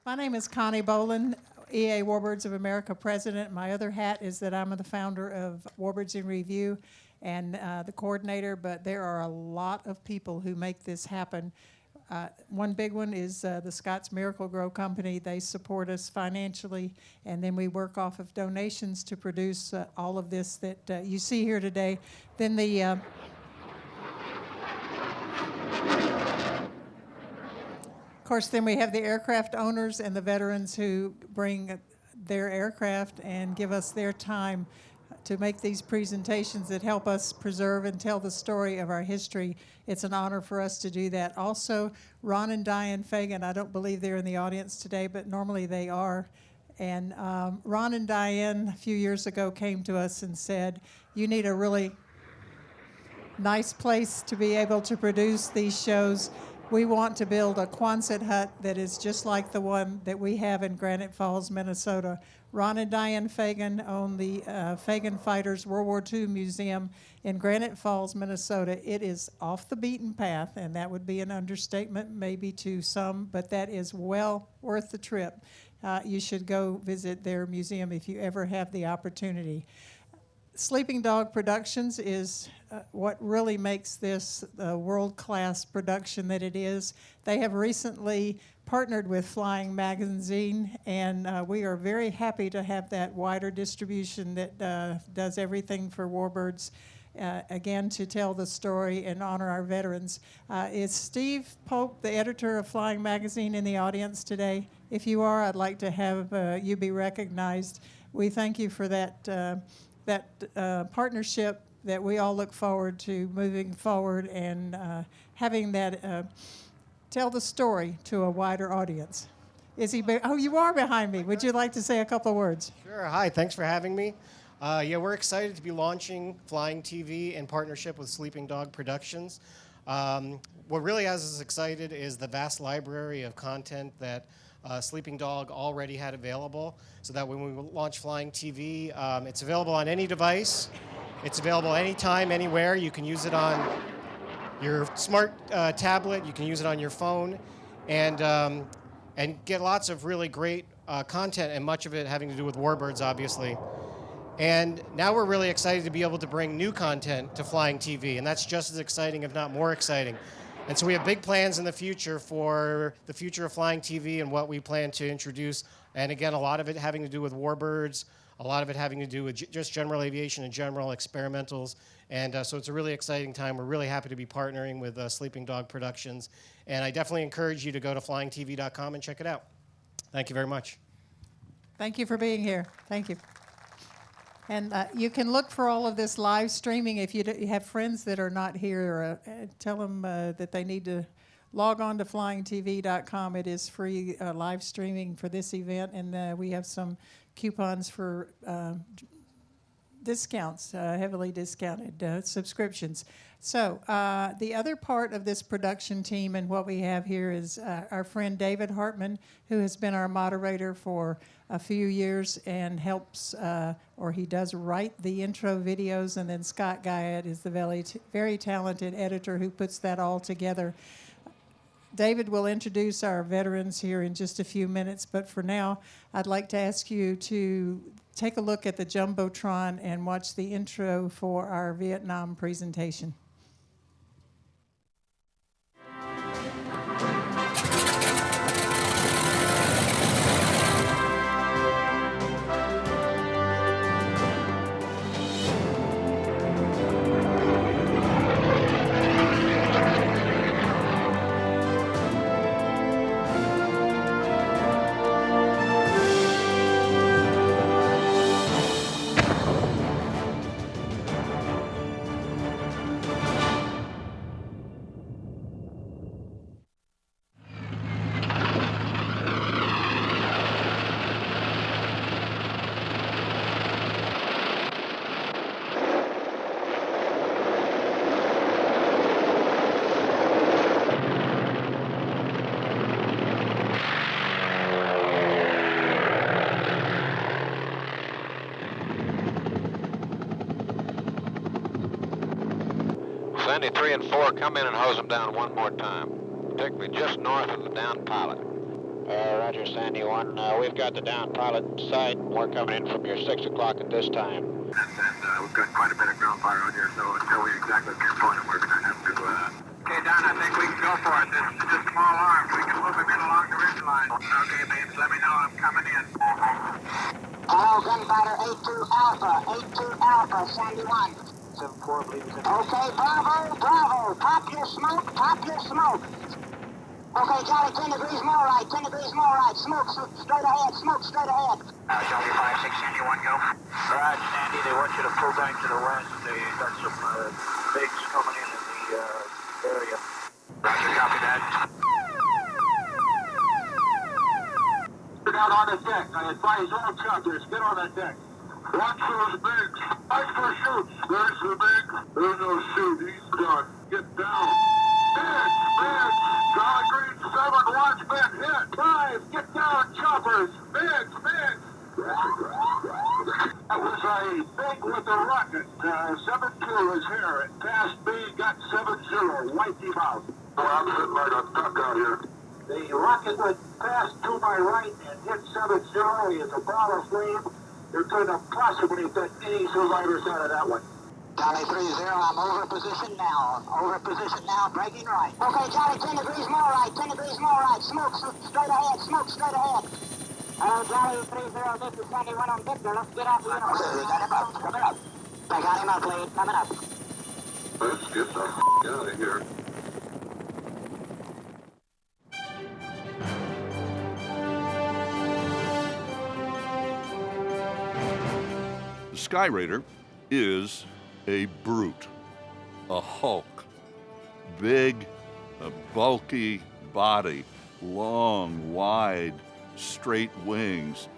My name is Connie Bolin, EA Warbirds of America president. My other hat is that I'm the founder of Warbirds in Review and the coordinator, but there are a lot of people who make this happen. One big one is the Scott's Miracle Grow Company. They support us financially, and then we work off of donations to produce all of this that you see here today. Then the of course, then we have the aircraft owners and the veterans who bring their aircraft and give us their time to make these presentations that help us preserve and tell the story of our history. It's an honor for us to do that. Also, Ron and Diane Fagan, I don't believe they're in the audience today, but normally they are. And Ron and Diane, a few years ago, came to us and said, you need a really nice place to be able to produce these shows. We want to build a Quonset hut that is just like the one that we have in Granite Falls, Minnesota. Ron and Diane Fagan own the Fagan Fighters World War II Museum in Granite Falls, Minnesota. It is off the beaten path, and that would be an understatement maybe to some, but that is well worth the trip. You should go visit their museum if you ever have the opportunity. Sleeping Dog Productions is what really makes this the world-class production that it is. They have recently partnered with Flying Magazine, and we are very happy to have that wider distribution that does everything for Warbirds, again, to tell the story and honor our veterans. Is Steve Pope, the editor of Flying Magazine, in the audience today? If you are, I'd like to have you be recognized. We thank you for that partnership that we all look forward to moving forward and having that tell the story to a wider audience. Is he? Oh, you are behind me. Would you like to say a couple of words? Sure. Hi. Thanks for having me. Yeah, we're excited to be launching Flying TV in partnership with Sleeping Dog Productions. What really has us excited is the vast library of content that Sleeping Dog already had available, so that when we launch Flying TV, it's available on any device. It's available anytime, anywhere. You can use it on your smart tablet. You can use it on your phone, and get lots of really great content, and much of it having to do with Warbirds, obviously. And now we're really excited to be able to bring new content to Flying TV, and that's just as exciting, if not more exciting. And so we have big plans in the future for the future of Flying TV and what we plan to introduce. And again, a lot of it having to do with Warbirds, a lot of it having to do with just general aviation and general experimentals. And so it's a really exciting time. We're really happy to be partnering with Sleeping Dog Productions. And I definitely encourage you to go to flyingtv.com and check it out. Thank you very much. Thank you for being here. Thank you. And you can look for all of this live streaming. If you have friends that are not here, tell them that they need to log on to flyingtv.com. It is free live streaming for this event, and we have some coupons for discounts, heavily discounted subscriptions. So the other part of this production team and what we have here is our friend David Hartman, who has been our moderator for a few years and helps, or he does write the intro videos, and then Scott Guyett is the very talented editor who puts that all together. David will introduce our veterans here in just a few minutes, but for now, I'd like to ask you to take a look at the Jumbotron and watch the intro for our Vietnam presentation. Sandy 3 and 4, come in and hose them down one more time. Take me just north of the downed pilot. Roger, Sandy 1. We've got the down pilot side. We're coming in from your 6 o'clock at this time. And we've got quite a bit of ground fire out here, so until we exactly pinpoint it, we're going to have to... Okay, Don, I think we can go for it. This is just small arms. We can move him in along the ridge line. Okay, babes, let me know I'm coming in. Hello, gunfighter 82 Alpha, 82 Alpha, Sandy 1. 7-4, believe it's in. Okay, Bravo, Bravo, pop your smoke, pop your smoke. Okay, Charlie, 10 degrees more right, 10 degrees more right, smoke straight ahead, smoke straight ahead. Charlie 5-6, Sandy 1, go. Right, Sandy, they want you to pull back to the west. They got some bigs coming in the area. Roger, copy that. Get out on the deck. I advise all choppers, get on the deck. Watch those bigs. Watch for shoots. There's the big. There's no shoot. He's done. Get down. Big, big. Charlie Green 7, watch big. Hit. 5, get down, choppers. Big, big. That was a big with a rocket. 7-2 is here. It passed B, got 7-0. Wiped him out. Well, I'm sitting like a duck out here. The rocket went past to my right and hit 7-0. He is a ball of flame. They're going to possibly get any survivors out of that one. Charlie 30, I'm over position now. Over position now, breaking right. Okay, Charlie, 10 degrees more right, 10 degrees more right. Smoke straight ahead, smoke straight ahead. Hello, Charlie 30, this is Sandy 1 on Victor. Let's get off the universe. Okay, we got him up, coming up. I got him up, Lee, coming up. Let's get the out of here. The Skyraider is a brute, a hulk, big, a bulky body, long, wide, straight wings,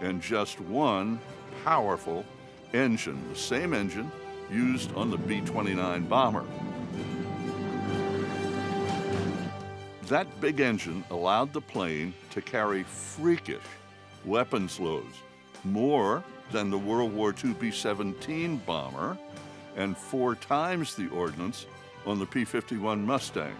and just one powerful engine, the same engine used on the B-29 bomber. That big engine allowed the plane to carry freakish weapons loads, more than the World War II B-17 bomber and 4 times the ordnance on the P-51 Mustang.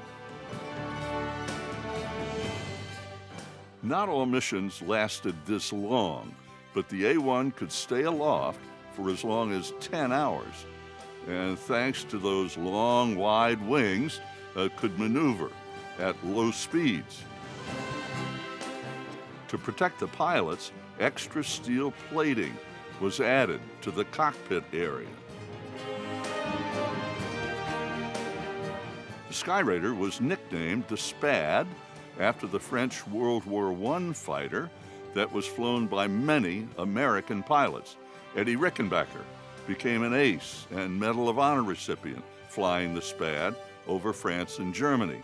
Not all missions lasted this long, but the A-1 could stay aloft for as long as 10 hours, and thanks to those long, wide wings, could maneuver at low speeds. To protect the pilots, extra steel plating was added to the cockpit area. The Skyraider was nicknamed the Spad after the French World War I fighter that was flown by many American pilots. Eddie Rickenbacker became an ace and Medal of Honor recipient flying the Spad over France and Germany.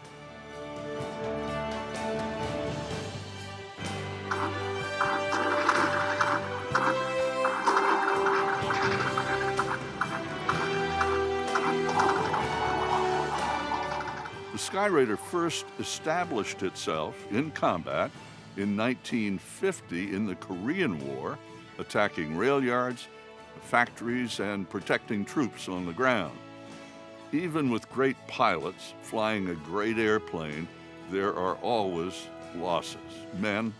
The Skyraider first established itself in combat in 1950 in the Korean War, attacking rail yards, factories, and protecting troops on the ground. Even with great pilots flying a great airplane, there are always losses, men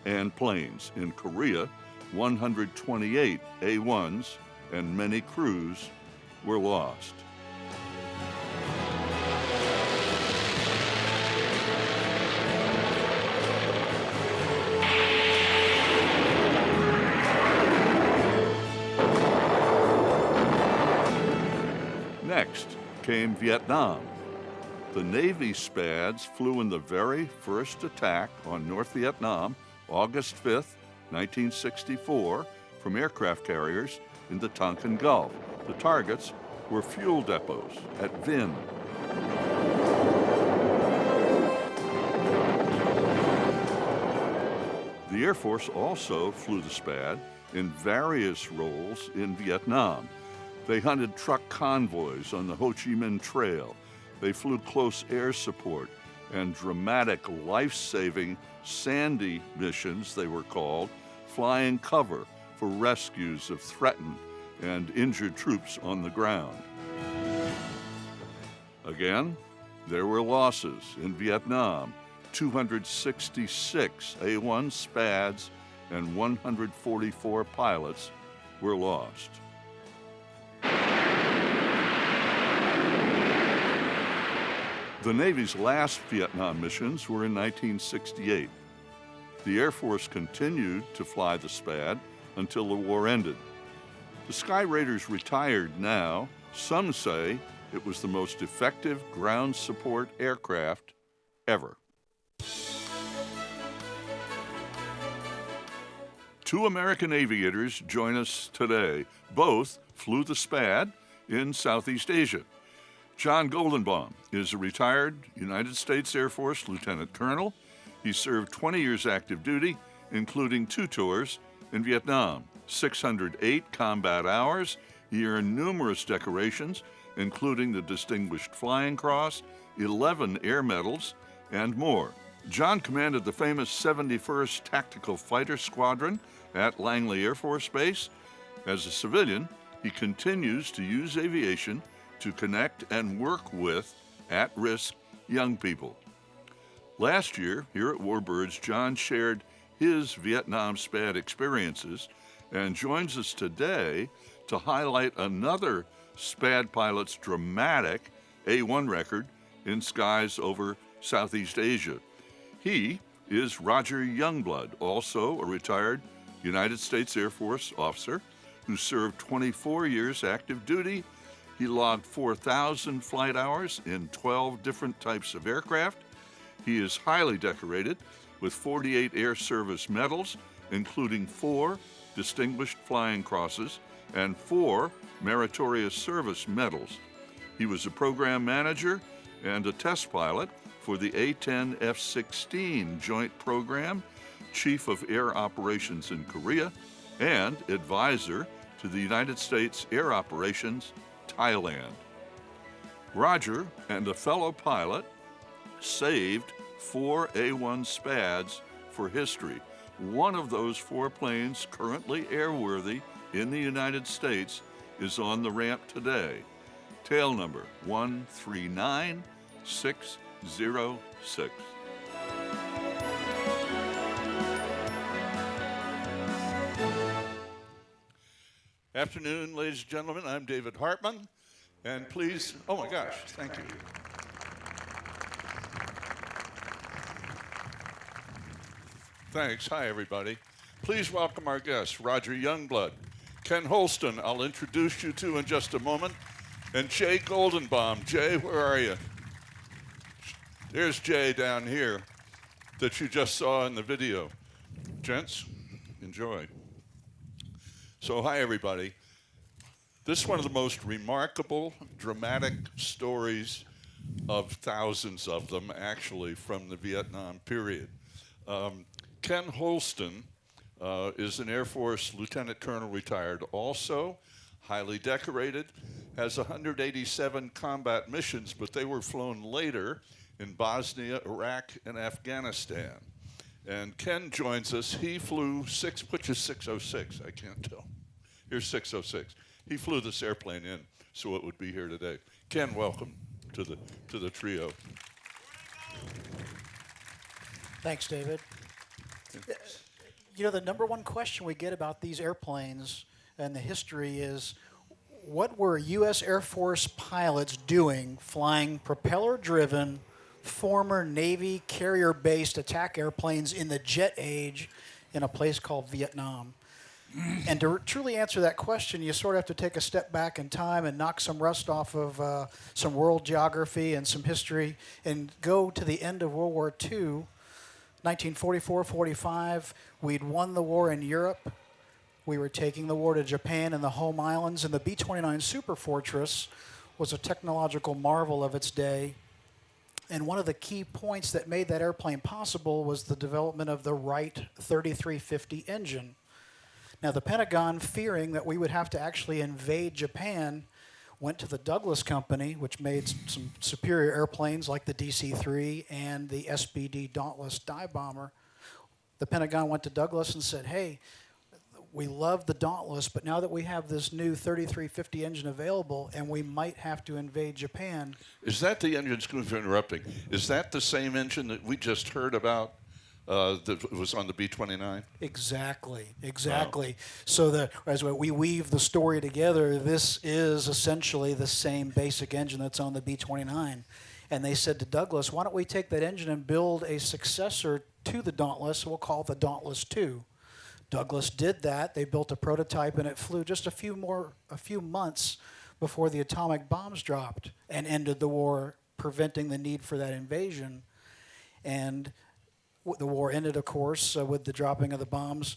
and planes. In Korea, 128 A-1s and many crews were lost. Next came Vietnam. The Navy Spads flew in the very first attack on North Vietnam, August 5th, 1964, from aircraft carriers in the Tonkin Gulf. The targets were fuel depots at Vinh. The Air Force also flew the Spad in various roles in Vietnam. They hunted truck convoys on the Ho Chi Minh Trail. They flew close air support and dramatic life-saving Sandy missions, they were called, flying cover for rescues of threatened and injured troops on the ground. Again, there were losses in Vietnam. 266 A-1 SPADs and 144 pilots were lost. The Navy's last Vietnam missions were in 1968. The Air Force continued to fly the SPAD until the war ended. The Skyraiders retired now. Some say it was the most effective ground support aircraft ever. Two American aviators join us today. Both flew the SPAD in Southeast Asia. John Goldenbaum is a retired United States Air Force lieutenant colonel. He served 20 years active duty, including 2 tours in Vietnam, 608 combat hours. He earned numerous decorations, including the Distinguished Flying Cross, 11 air medals, and more. John commanded the famous 71st Tactical Fighter Squadron at Langley Air Force Base. As a civilian, he continues to use aviation to connect and work with at-risk young people. Last year, here at Warbirds, John shared his Vietnam SPAD experiences and joins us today to highlight another SPAD pilot's dramatic A-1 record in skies over Southeast Asia. He is Roger Youngblood, also a retired United States Air Force officer who served 24 years active duty. He logged 4,000 flight hours in 12 different types of aircraft. He is highly decorated with 48 Air Service medals, including 4 Distinguished Flying Crosses and 4 Meritorious Service medals. He was a program manager and a test pilot for the A-10 F-16 Joint Program, Chief of Air Operations in Korea, and advisor to the United States Air Operations Thailand. Roger and a fellow pilot saved 4 A-1 SPADs for history. One of those 4 planes currently airworthy in the United States is on the ramp today. Tail number 139606. Afternoon, ladies and gentlemen. I'm David Hartman, and please, oh my gosh, thank you. Thanks. Hi, everybody. Please welcome our guests, Roger Youngblood, Ken Holston, I'll introduce you to in just a moment, and Jay Goldenbaum. Jay, where are you? There's Jay down here that you just saw in the video. Gents, enjoy. So, hi, everybody. This is one of the most remarkable, dramatic stories of thousands of them, actually, from the Vietnam period. Ken Holston is an Air Force Lieutenant Colonel retired, also highly decorated, has 187 combat missions, but they were flown later in Bosnia, Iraq, and Afghanistan. And Ken joins us. He flew which is 606? I can't tell. Here's 606. He flew this airplane in, so it would be here today. Ken, welcome to the trio. Thanks, David. You know, the number one question we get about these airplanes and the history is, what were U.S. Air Force pilots doing flying propeller-driven, former Navy carrier-based attack airplanes in the jet age in a place called Vietnam? And to truly answer that question, you sort of have to take a step back in time and knock some rust off of some world geography and some history and go to the end of World War II, 1944-45. We'd won the war in Europe. We were taking the war to Japan and the home islands, and the B-29 Superfortress was a technological marvel of its day. And one of the key points that made that airplane possible was the development of the Wright 3350 engine. Now, the Pentagon, fearing that we would have to actually invade Japan, went to the Douglas Company, which made some superior airplanes like the DC-3 and the SBD Dauntless dive bomber. The Pentagon went to Douglas and said, hey, we love the Dauntless, but now that we have this new 3350 engine available and we might have to invade Japan. Is that the engine, excuse me for interrupting, is that the same engine that we just heard about that was on the B-29? Exactly. So as we weave the story together, this is essentially the same basic engine that's on the B-29. And they said to Douglas, why don't we take that engine and build a successor to the Dauntless, we'll call it the Dauntless 2. Douglas did that. They built a prototype, and it flew just a few months before the atomic bombs dropped and ended the war, preventing the need for that invasion. And the war ended, of course, with the dropping of the bombs.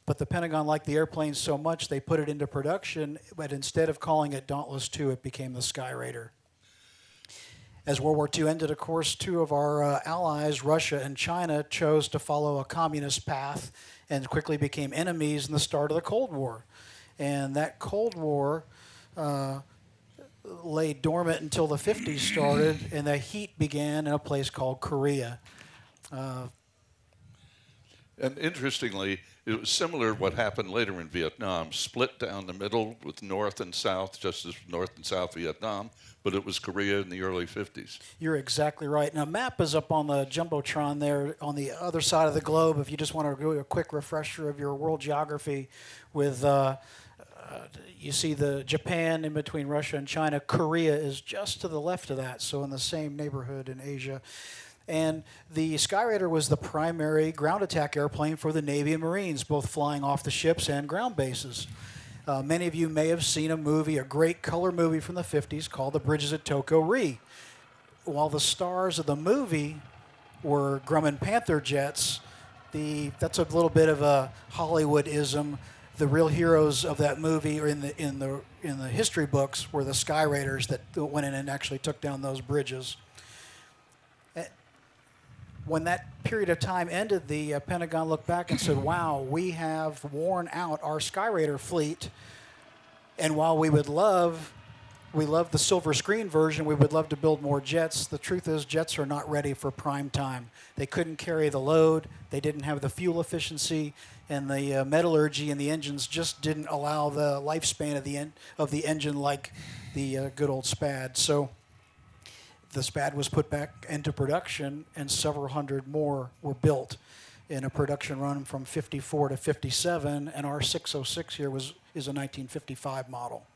But the Pentagon liked the airplane so much, they put it into production, but instead of calling it Dauntless 2, it became the Skyraider. As World War II ended, of course, two of our allies, Russia and China, chose to follow a communist path and quickly became enemies in the start of the Cold War. And that Cold War lay dormant until the 50s started, and the heat began in a place called Korea. And interestingly, it was similar to what happened later in Vietnam, split down the middle with North and South, just as North and South Vietnam, but it was Korea in the early 50s. You're exactly right. Now, map is up on the Jumbotron there on the other side of the globe. If you just want to do a quick refresher of your world geography with, you see the Japan in between Russia and China. Korea is just to the left of that, so in the same neighborhood in Asia. And the Skyraider was the primary ground attack airplane for the Navy and Marines, both flying off the ships and ground bases. Many of you may have seen a movie, a great color movie from the 50s called The Bridges at Toko-Ri. While the stars of the movie were Grumman Panther jets, that's a little bit of a Hollywoodism. The real heroes of that movie, or in the history books, were the Skyraiders that went in and actually took down those bridges. When that period of time ended, the Pentagon looked back and said, wow, we have worn out our Skyraider fleet, and while we love the silver screen version, we would love to build more jets. The truth is, jets are not ready for prime time. They couldn't carry the load, they didn't have the fuel efficiency, and the metallurgy in the engines just didn't allow the lifespan of the engine like the good old SPAD. So the SPAD was put back into production, and several hundred more were built in a production run from 54 to 57, and our 606 here is a 1955 model.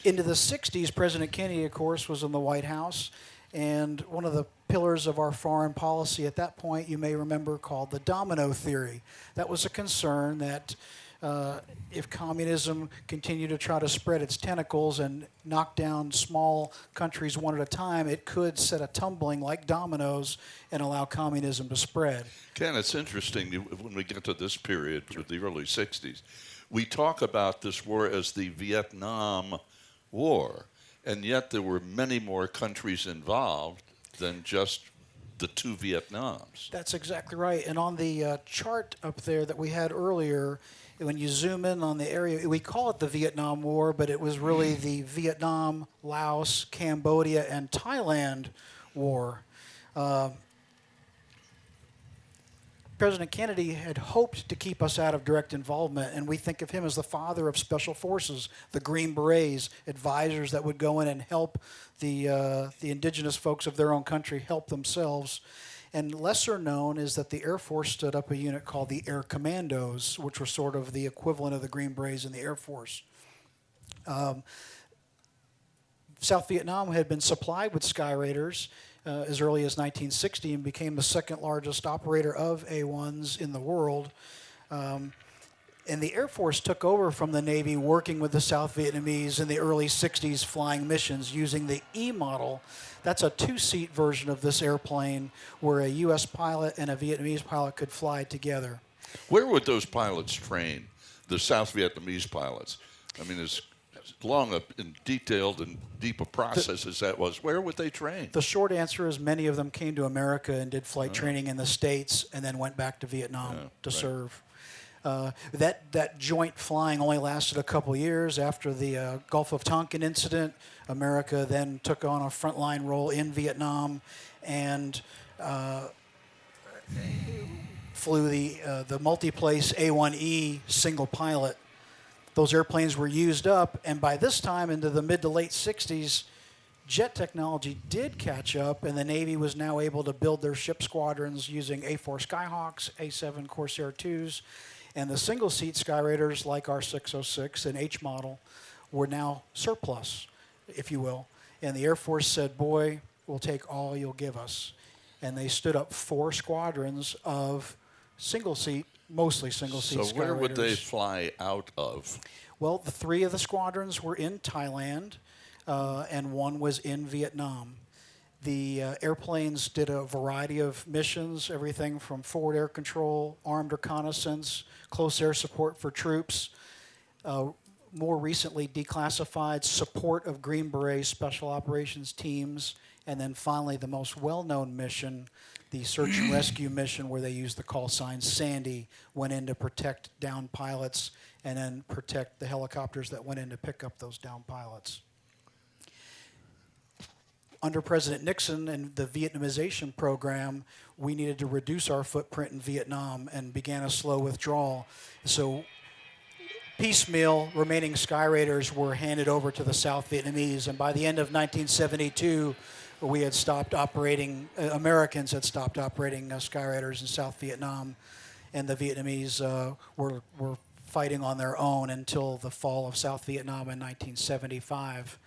Into the 60s, President Kennedy, of course, was in the White House, and one of the pillars of our foreign policy at that point, you may remember, called the domino theory. That was a concern that if communism continued to try to spread its tentacles and knock down small countries one at a time, it could set a tumbling like dominoes and allow communism to spread. Ken, it's interesting when we get to this period, with the early 60s, we talk about this war as the Vietnam War, and yet there were many more countries involved than just the two Vietnams. That's exactly right. And on the chart up there that we had earlier, when you zoom in on the area, we call it the Vietnam War, but it was really the Vietnam, Laos, Cambodia, and Thailand War. President Kennedy had hoped to keep us out of direct involvement, and we think of him as the father of special forces, the Green Berets, advisors that would go in and help the indigenous folks of their own country help themselves. And lesser known is that the Air Force stood up a unit called the Air Commandos, which were sort of the equivalent of the Green Berets in the Air Force. South Vietnam had been supplied with Skyraiders as early as 1960 and became the second largest operator of A-1s in the world. And the Air Force took over from the Navy, working with the South Vietnamese in the early 60s flying missions using the E model. That's a two-seat version of this airplane where a U.S. pilot and a Vietnamese pilot could fly together. Where would those pilots train, the South Vietnamese pilots? I mean, as long and detailed and deep a process as that was, where would they train? The short answer is many of them came to America and did flight training in the States and then went back to Vietnam to serve. That joint flying only lasted a couple years. After the Gulf of Tonkin incident, America then took on a frontline role in Vietnam, and flew the multi-place A-1E single pilot. Those airplanes were used up, and by this time, into the mid to late 60s, jet technology did catch up, and the Navy was now able to build their ship squadrons using A-4 Skyhawks, A-7 Corsair IIs, and the single-seat Skyraiders like our 606 and H model were now surplus, if you will. And the Air Force said, boy, we'll take all you'll give us. And they stood up 4 squadrons of single-seat, mostly single-seat Skyraiders. So where would they fly out of? Well, the 3 of the squadrons were in Thailand, and 1 was in Vietnam. The airplanes did a variety of missions, everything from forward air control, armed reconnaissance, close air support for troops, more recently declassified support of Green Beret special operations teams, and then finally the most well-known mission, the search and rescue mission where they used the call sign Sandy, went in to protect downed pilots and then protect the helicopters that went in to pick up those downed pilots. Under President Nixon and the Vietnamization program, we needed to reduce our footprint in Vietnam and began a slow withdrawal. So piecemeal remaining Skyraiders were handed over to the South Vietnamese, and by the end of 1972, we had stopped operating, Americans had stopped operating Skyraiders in South Vietnam, and the Vietnamese were fighting on their own until the fall of South Vietnam in 1975.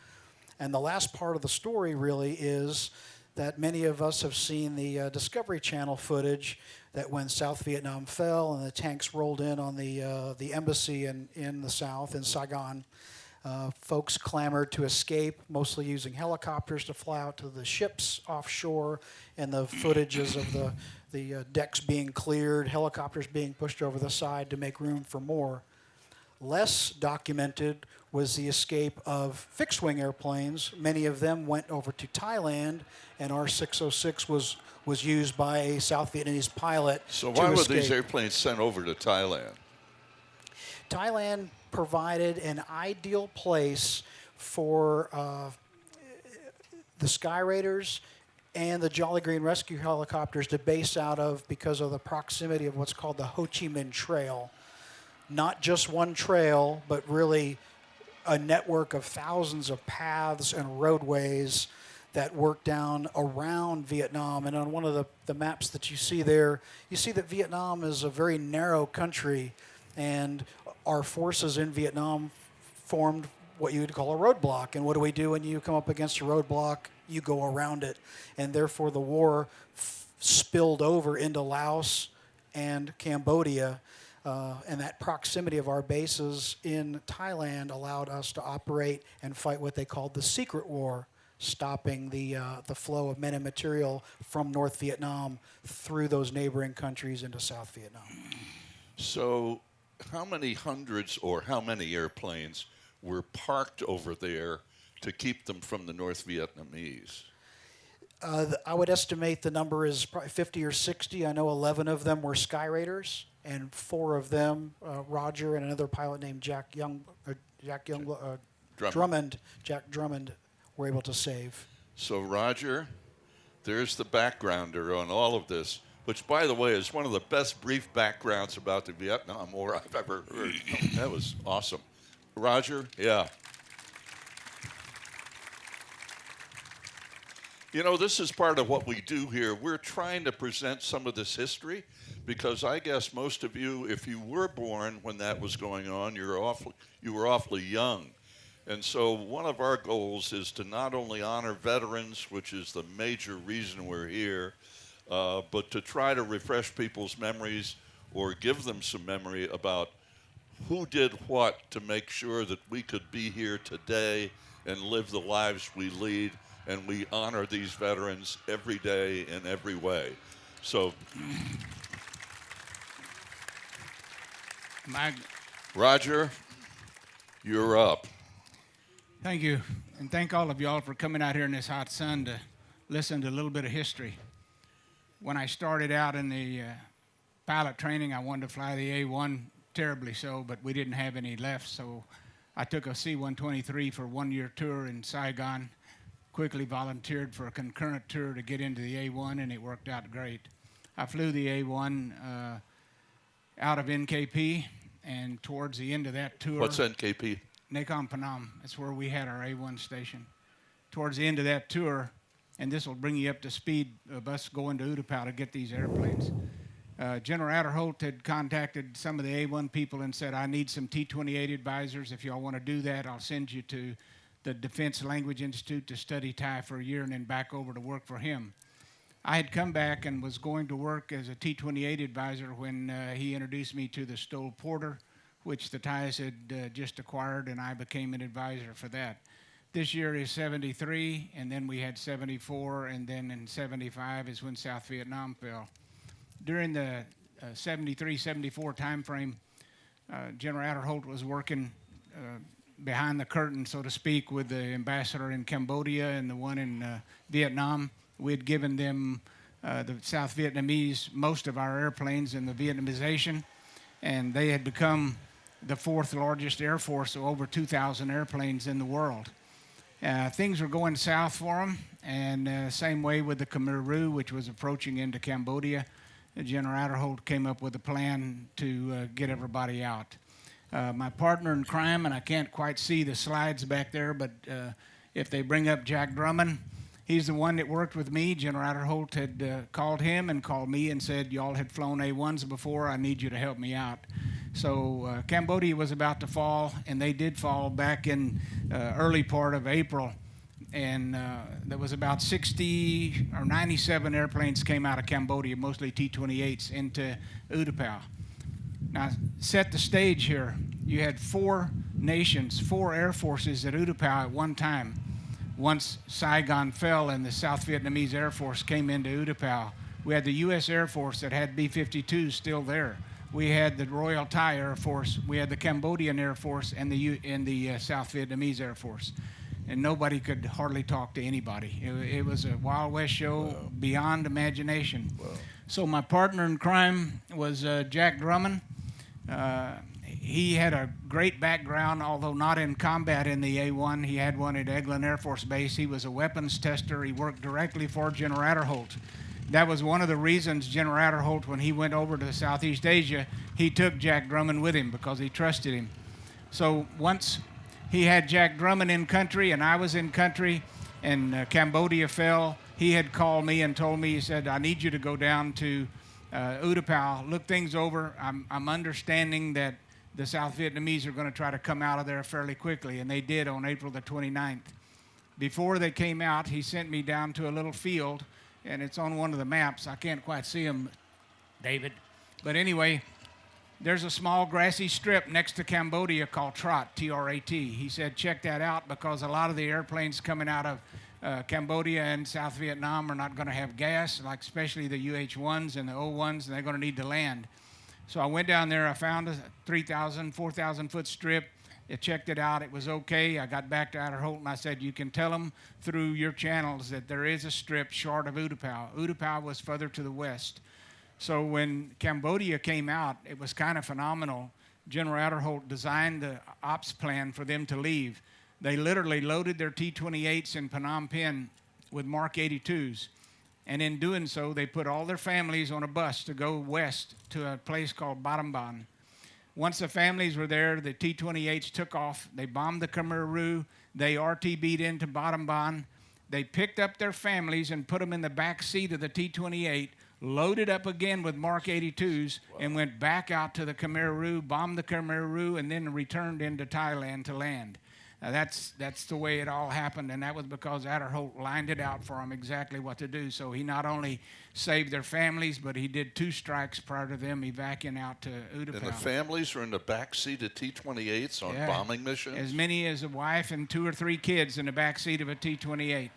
And the last part of the story really is that many of us have seen the Discovery Channel footage that when South Vietnam fell and the tanks rolled in on the embassy in the South, in Saigon, folks clamored to escape, mostly using helicopters to fly out to the ships offshore, and the footages of the decks being cleared, helicopters being pushed over the side to make room for more. Less documented was the escape of fixed-wing airplanes. Many of them went over to Thailand, and our 606 was used by a South Vietnamese pilot So to why were escape. these airplanes sent over to Thailand? Thailand provided an ideal place for the Skyraiders and the Jolly Green rescue helicopters to base out of because of the proximity of what's called the Ho Chi Minh Trail. Not just one trail, but really a network of thousands of paths and roadways that work down around Vietnam. And on one of the maps that you see there, you see that Vietnam is a very narrow country, and our forces in Vietnam formed what you would call a roadblock. And what do we do when you come up against a roadblock? You go around it. And therefore the war spilled over into Laos and Cambodia. And that proximity of our bases in Thailand allowed us to operate and fight what they called the secret war, stopping the flow of men and material from North Vietnam through those neighboring countries into South Vietnam. So how many hundreds or how many airplanes were parked over there to keep them from the North Vietnamese? I would estimate the number is probably 50 or 60. I know 11 of them were Skyraiders, and 4 of them, Roger and another pilot named Jack Drummond, were able to save. So Roger, there's the backgrounder on all of this, which, by the way, is one of the best brief backgrounds about the Vietnam War I've ever heard. That was awesome. Roger, yeah. You know, this is part of what we do here. We're trying to present some of this history because I guess most of you, if you were born when that was going on, you were awfully young. And so one of our goals is to not only honor veterans, which is the major reason we're here, but to try to refresh people's memories or give them some memory about who did what to make sure that we could be here today and live the lives we lead, and we honor these veterans every day in every way. So, Roger, you're up. Thank you, and thank all of y'all for coming out here in this hot sun to listen to a little bit of history. When I started out in the pilot training, I wanted to fly the A1, terribly so, but we didn't have any left, so I took a C-123 for a one-year tour in Saigon, quickly volunteered for a concurrent tour to get into the A1, and it worked out great. I flew the A1 out of NKP, and towards the end of that tour... What's NKP? Nakhon Phanom. That's where we had our A1 station. Towards the end of that tour, and this will bring you up to speed of us going to Utapao to get these airplanes. General Adderholt had contacted some of the A1 people and said, I need some T-28 advisors. If y'all want to do that, I'll send you to the Defense Language Institute to study Thai for a year and then back over to work for him. I had come back and was going to work as a T-28 advisor when he introduced me to the Stoll Porter, which the Thais had just acquired, and I became an advisor for that. This year is 73, and then we had 74, and then in 75 is when South Vietnam fell. During the 73, 74 time frame, General Adderholt was working behind the curtain, so to speak, with the ambassador in Cambodia and the one in Vietnam. We had given them, the South Vietnamese, most of our airplanes in the Vietnamization, and they had become the fourth largest air force, so over 2,000 airplanes in the world. Things were going south for them, and same way with the Khmer Rouge, which was approaching into Cambodia. General Adderholt came up with a plan to get everybody out. My partner in crime, and I can't quite see the slides back there, but if they bring up Jack Drummond, he's the one that worked with me. General Adderholt had called him and called me and said, y'all had flown A1s before, I need you to help me out. So Cambodia was about to fall, and they did fall back in early part of April. And there was about 60 or 97 airplanes came out of Cambodia, mostly T-28s, into Utapao. Now, set the stage here. You had four nations, four air forces at Utapao at one time. Once Saigon fell and the South Vietnamese Air Force came into Utapao, we had the U.S. Air Force that had B-52s still there. We had the Royal Thai Air Force, we had the Cambodian Air Force, and the South Vietnamese Air Force. And nobody could hardly talk to anybody. It was a Wild West show beyond imagination. Wow. So my partner in crime was Jack Drummond. He had a great background, although not in combat in the A1. He had one at Eglin Air Force Base. He was a weapons tester. He worked directly for General Adderholt. That was one of the reasons General Adderholt, when he went over to Southeast Asia, he took Jack Drummond with him because he trusted him. So once he had Jack Drummond in country and I was in country and Cambodia fell, he had called me and told me, he said, I need you to go down to Utapao, look things over. I'm understanding that the South Vietnamese are going to try to come out of there fairly quickly, and they did on April the 29th. Before they came out, he sent me down to a little field, and it's on one of the maps. I can't quite see them, David. But anyway, there's a small grassy strip next to Cambodia called Trat, T-R-A-T. He said, check that out because a lot of the airplanes coming out of Cambodia and South Vietnam are not going to have gas, like especially the UH-1s and the O-1s, and they're going to need to land. So I went down there. I found a 3,000, 4,000-foot strip. I checked it out. It was okay. I got back to Adderholt, and I said, you can tell them through your channels that there is a strip short of Utapao. Utapao was further to the west. So when Cambodia came out, it was kind of phenomenal. General Adderholt designed the ops plan for them to leave. They literally loaded their T-28s in Phnom Penh with Mark 82s. And in doing so, they put all their families on a bus to go west to a place called Battambang. Once the families were there, the T-28s took off. They bombed the Khmer Rouge. They RTB'd into Battambang. They picked up their families and put them in the back seat of the T-28, loaded up again with Mark 82s, and went back out to the Khmer Rouge, bombed the Khmer Rouge, and then returned into Thailand to land. That's the way it all happened, and that was because Adderholt lined it out for them exactly what to do. So he not only saved their families, but he did 2 strikes prior to them evacuating out to Utapao. And the families were in the back seat of T-28s on bombing missions? As many as a wife and 2 or 3 kids in the back seat of a T-28.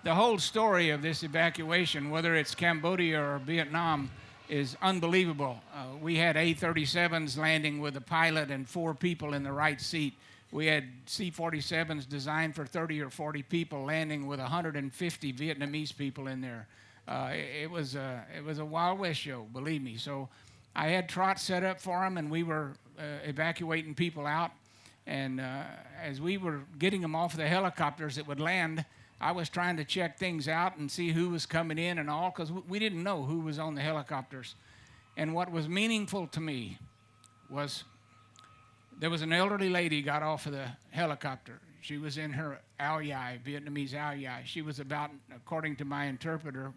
The whole story of this evacuation, whether it's Cambodia or Vietnam, is unbelievable. We had A-37s landing with a pilot and 4 people in the right seat. We had C-47s designed for 30 or 40 people landing with 150 Vietnamese people in there. It was a Wild West show, believe me. So I had trots set up for them, and we were evacuating people out. And as we were getting them off the helicopters that would land, I was trying to check things out and see who was coming in and all, because we didn't know who was on the helicopters. And what was meaningful to me was there was an elderly lady got off of the helicopter. She was in her ao dai, Vietnamese ao dai. She was about, according to my interpreter,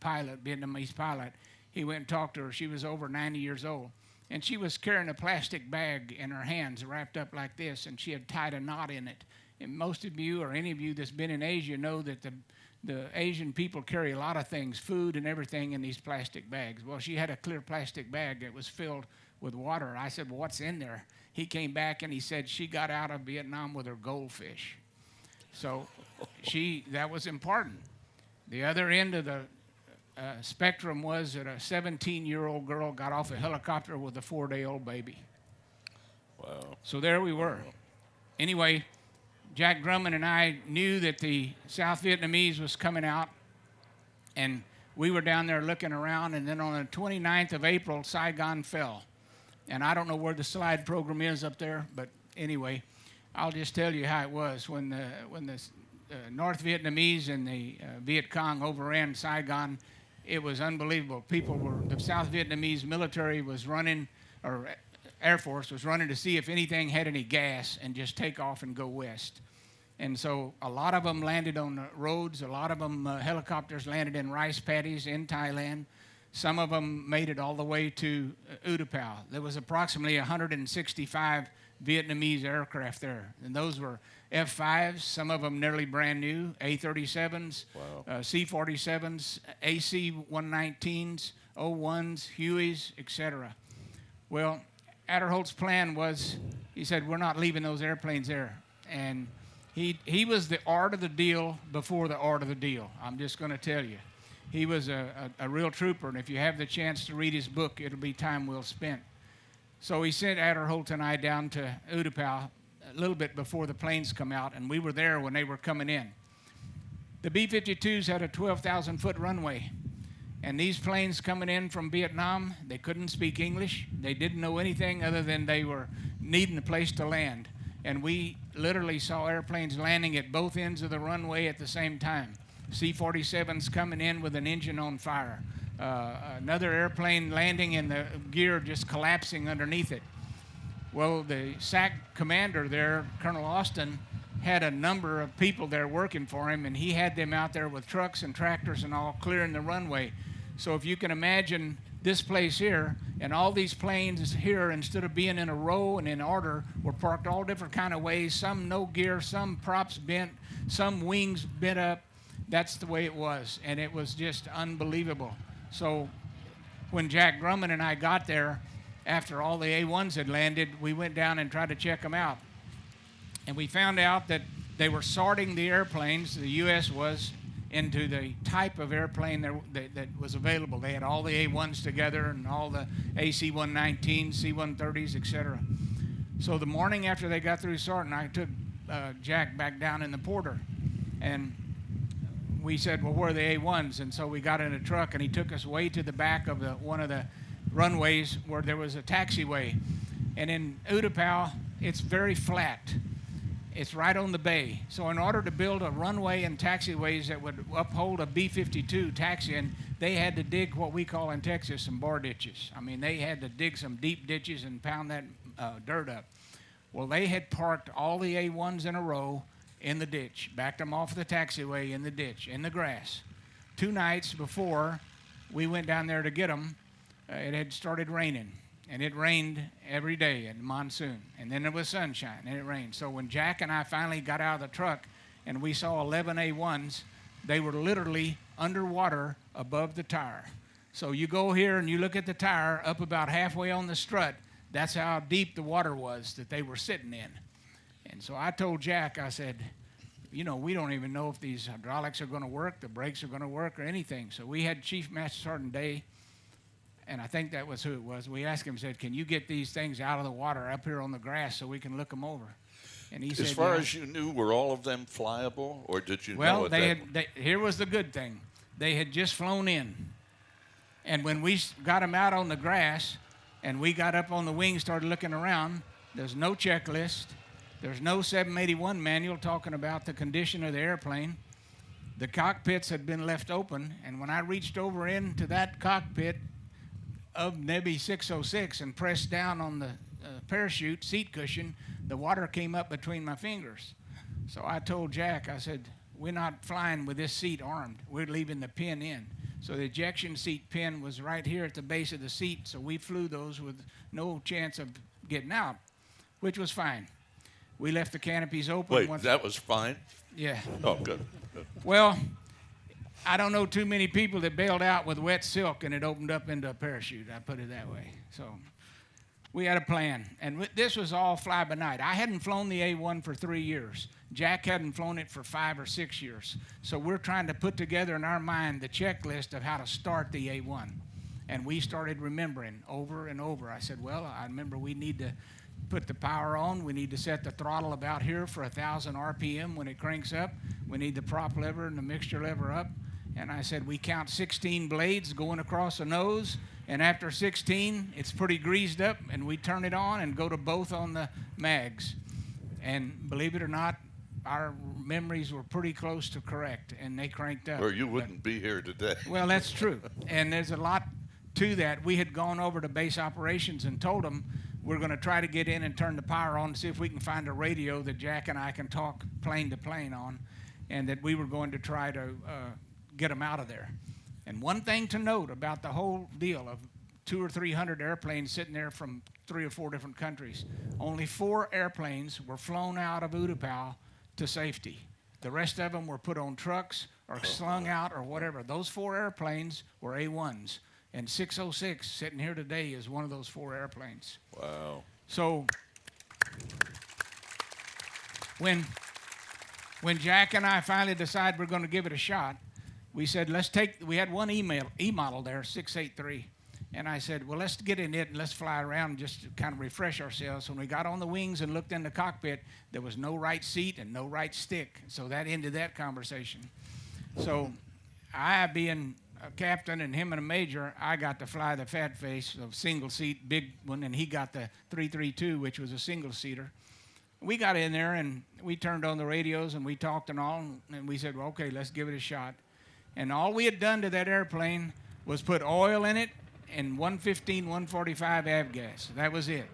Vietnamese pilot, he went and talked to her. She was over 90 years old. And she was carrying a plastic bag in her hands wrapped up like this, and she had tied a knot in it. And most of you, or any of you that's been in Asia, know that the Asian people carry a lot of things, food and everything, in these plastic bags. Well, she had a clear plastic bag that was filled with water. I said, well, what's in there? He came back and he said she got out of Vietnam with her goldfish. So that was important. The other end of the spectrum was that a 17-year-old girl got off a helicopter with a 4-day-old baby. Wow. So there we were. Anyway, Jack Drummond and I knew that the South Vietnamese was coming out, and we were down there looking around, and then on the 29th of April, Saigon fell. And I don't know where the slide program is up there, but anyway, I'll just tell you how it was. When the North Vietnamese and the Viet Cong overran Saigon, it was unbelievable. The South Vietnamese military was running, or Air Force was running to see if anything had any gas and just take off and go west. And so a lot of them landed on the roads. A lot of them, helicopters landed in rice paddies in Thailand. Some of them made it all the way to Utapao. There was approximately 165 Vietnamese aircraft there. And those were F-5s, some of them nearly brand new, A-37s, Wow. C-47s, AC-119s, O-1s, Hueys, etc. Well, Adderholt's plan was, he said, we're not leaving those airplanes there. And he was the art of the deal before the art of the deal. I'm just going to tell you. He was a real trooper, and if you have the chance to read his book, it'll be time well spent. So he sent Adderholt and I down to Utapao a little bit before the planes come out, and we were there when they were coming in. The B-52s had a 12,000-foot runway, and these planes coming in from Vietnam, they couldn't speak English. They didn't know anything other than they were needing a place to land. And we literally saw airplanes landing at both ends of the runway at the same time. C-47s coming in with an engine on fire. Another airplane landing and the gear just collapsing underneath it. Well, the SAC commander there, Colonel Austin, had a number of people there working for him, and he had them out there with trucks and tractors and all clearing the runway. So if you can imagine this place here, and all these planes here, instead of being in a row and in order, were parked all different kind of ways, some no gear, some props bent, some wings bent up. That's the way it was, and it was just unbelievable. So when Jack Drummond and I got there, after all the A-1s had landed, we went down and tried to check them out. And we found out that they were sorting the airplanes, the U.S. was, into the type of airplane that was available. They had all the A-1s together and all the AC-119s, C-130s, etc. So the morning after they got through sorting, I took Jack back down in the Porter, and we said, well, where are the A-1s? And so we got in a truck, and he took us way to the back of one of the runways where there was a taxiway. And in Utapao, it's very flat. It's right on the bay. So in order to build a runway and taxiways that would uphold a B-52 taxiing, they had to dig what we call in Texas some bar ditches. I mean, they had to dig some deep ditches and pound that dirt up. Well, they had parked all the A-1s in a row in the ditch, backed them off the taxiway in the ditch, in the grass. 2 nights before we went down there to get them, it had started raining. And it rained every day in the monsoon. And then there was sunshine, and it rained. So when Jack and I finally got out of the truck and we saw 11 A-1s, they were literally underwater above the tire. So you go here and you look at the tire up about halfway on the strut. That's how deep the water was that they were sitting in. And so I told Jack, I said, you know, we don't even know if these hydraulics are going to work, the brakes are going to work, or anything. So we had Chief Master Sergeant Day, and I think that was who it was. We asked him, said, can you get these things out of the water up here on the grass so we can look them over? And he said, as far yeah. as you knew, were all of them flyable, or did you know Well, at here was the good thing. They had just flown in. And when we got them out on the grass and we got up on the wing, started looking around, there's no checklist. There's no 781 manual talking about the condition of the airplane. The cockpits had been left open, and when I reached over into that cockpit of Nebby 606 and pressed down on the parachute seat cushion, the water came up between my fingers. So I told Jack, I said, we're not flying with this seat armed. We're leaving the pin in. So the ejection seat pin was right here at the base of the seat, so we flew those with no chance of getting out, which was fine. We left the canopies open. Wait, that was fine? Yeah. Oh, good. Well, I don't know too many people that bailed out with wet silk and it opened up into a parachute. I put it that way. So we had a plan. And this was all fly by night. I hadn't flown the A1 for 3 years. Jack hadn't flown it for 5 or 6 years. So we're trying to put together in our mind the checklist of how to start the A1. And we started remembering over and over. I said, well, I remember we need to put the power on. We need to set the throttle about here for 1,000 RPM when it cranks up. We need the prop lever and the mixture lever up. And I said, we count 16 blades going across the nose. And after 16, it's pretty greased up. And we turn it on and go to both on the mags. And believe it or not, our memories were pretty close to correct. And they cranked up. Or you wouldn't be here today. Well, that's true. And there's a lot to that. We had gone over to base operations and told them, we're going to try to get in and turn the power on to see if we can find a radio that Jack and I can talk plane to plane on, and that we were going to try to get them out of there. And one thing to note about the whole deal of 200 or 300 airplanes sitting there from 3 or 4 different countries, only 4 airplanes were flown out of Utapao to safety. The rest of them were put on trucks or slung out or whatever. Those 4 airplanes were A1s. And 606 sitting here today is one of those 4 airplanes. Wow. So when Jack and I finally decided we're going to give it a shot, we said, we had one E-model there, 683. And I said, well, let's get in it and let's fly around and just kind of refresh ourselves. When we got on the wings and looked in the cockpit, there was no right seat and no right stick. So that ended that conversation. So I, being a captain and him and a major, I got to fly the fat face, a single seat, big one, and he got the 332, which was a single seater. We got in there and we turned on the radios and we talked and all, and we said, well, okay, let's give it a shot. And all we had done to that airplane was put oil in it and 115, 145 avgas. That was it.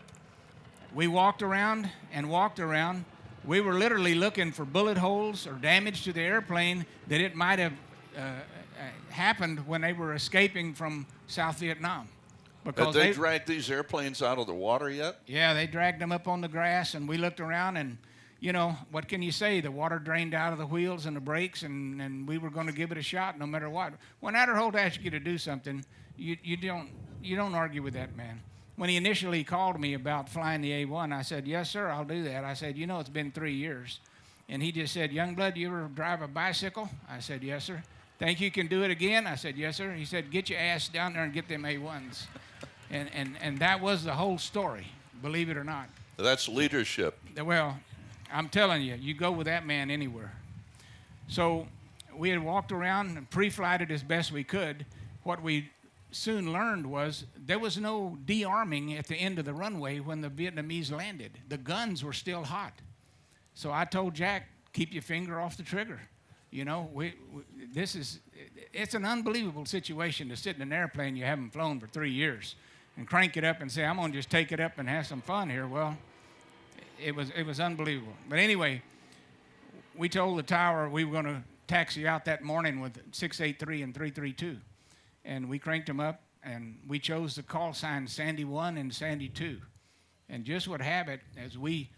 We walked around and walked around. We were literally looking for bullet holes or damage to the airplane that it might have happened when they were escaping from South Vietnam. Have they dragged these airplanes out of the water yet? Yeah, they dragged them up on the grass, and we looked around, and, you know, what can you say? The water drained out of the wheels and the brakes, and we were going to give it a shot no matter what. When Adderholt asks you to do something, you don't argue with that man. When he initially called me about flying the A1, I said, yes, sir, I'll do that. I said, you know, it's been 3 years. And he just said, Youngblood, you ever drive a bicycle? I said, yes, sir. Think you can do it again? I said, yes, sir. He said, get your ass down there and get them A1s. And that was the whole story, believe it or not. That's leadership. Well, I'm telling you, you go with that man anywhere. So we had walked around and pre-flighted as best we could. What we soon learned was there was no de-arming at the end of the runway when the Vietnamese landed. The guns were still hot. So I told Jack, keep your finger off the trigger. You know, it's an unbelievable situation to sit in an airplane you haven't flown for 3 years and crank it up and say, I'm going to just take it up and have some fun here. Well, it was unbelievable. But anyway, we told the tower we were going to taxi out that morning with 683 and 332. And we cranked them up, and we chose the call signs Sandy 1 and Sandy 2. And just would have it, as we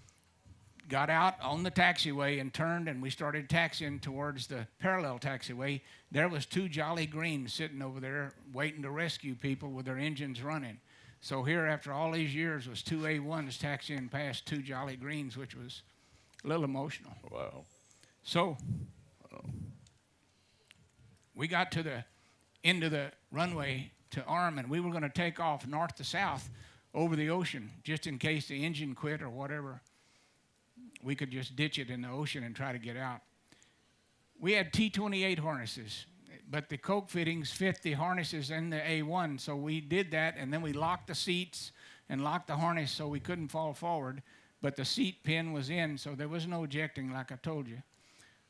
got out on the taxiway and turned, and we started taxiing towards the parallel taxiway, there was 2 Jolly Greens sitting over there waiting to rescue people with their engines running. So here, after all these years, was 2 A1s taxiing past 2 Jolly Greens, which was a little emotional. Wow. So we got to the end of the runway to arm, and we were going to take off north to south over the ocean, just in case the engine quit or whatever. We could just ditch it in the ocean and try to get out. We had T-28 harnesses, but the coke fittings fit the harnesses in the A1, so we did that, and then we locked the seats and locked the harness so we couldn't fall forward, but the seat pin was in, so there was no ejecting like I told you.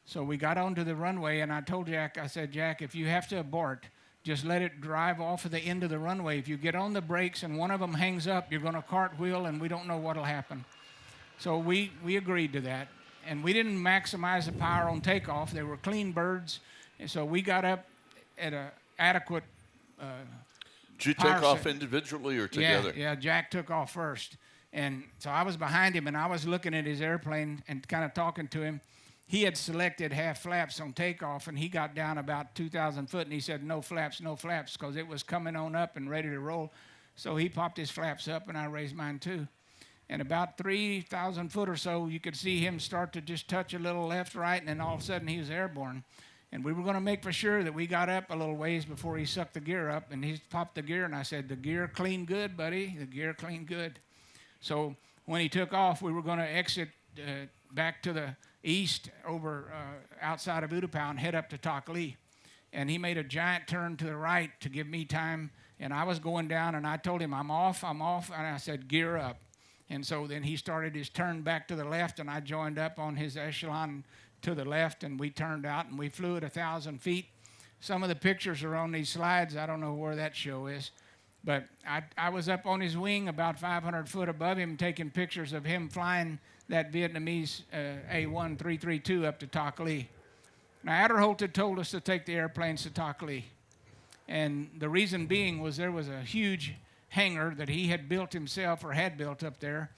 So we got onto the runway, and I told Jack, I said, Jack, if you have to abort, just let it drive off of the end of the runway. If you get on the brakes and one of them hangs up, you're going to cartwheel, and we don't know what will happen. So we agreed to that. And we didn't maximize the power on takeoff. They were clean birds. And so we got up at an adequate Did you take off individually or together? Yeah, Jack took off first. And so I was behind him, and I was looking at his airplane and kind of talking to him. He had selected half flaps on takeoff, and he got down about 2,000 foot, and he said, no flaps, because it was coming on up and ready to roll. So he popped his flaps up, and I raised mine too. And about 3,000 foot or so, you could see him start to just touch a little left, right, and then all of a sudden he was airborne. And we were going to make for sure that we got up a little ways before he sucked the gear up, and he popped the gear, and I said, the gear clean good, buddy, the gear clean good. So when he took off, we were going to exit back to the east over outside of Utapao and head up to Takli. And he made a giant turn to the right to give me time, and I was going down, and I told him, I'm off, and I said, gear up. And so then he started his turn back to the left, and I joined up on his echelon to the left, and we turned out, and we flew at 1,000 feet. Some of the pictures are on these slides. I don't know where that show is. But I was up on his wing about 500 foot above him taking pictures of him flying that Vietnamese A1332 up to Takli. Now, Adderholt had told us to take the airplanes to Takli. And the reason being was there was a huge hangar that he had built himself or had built up there.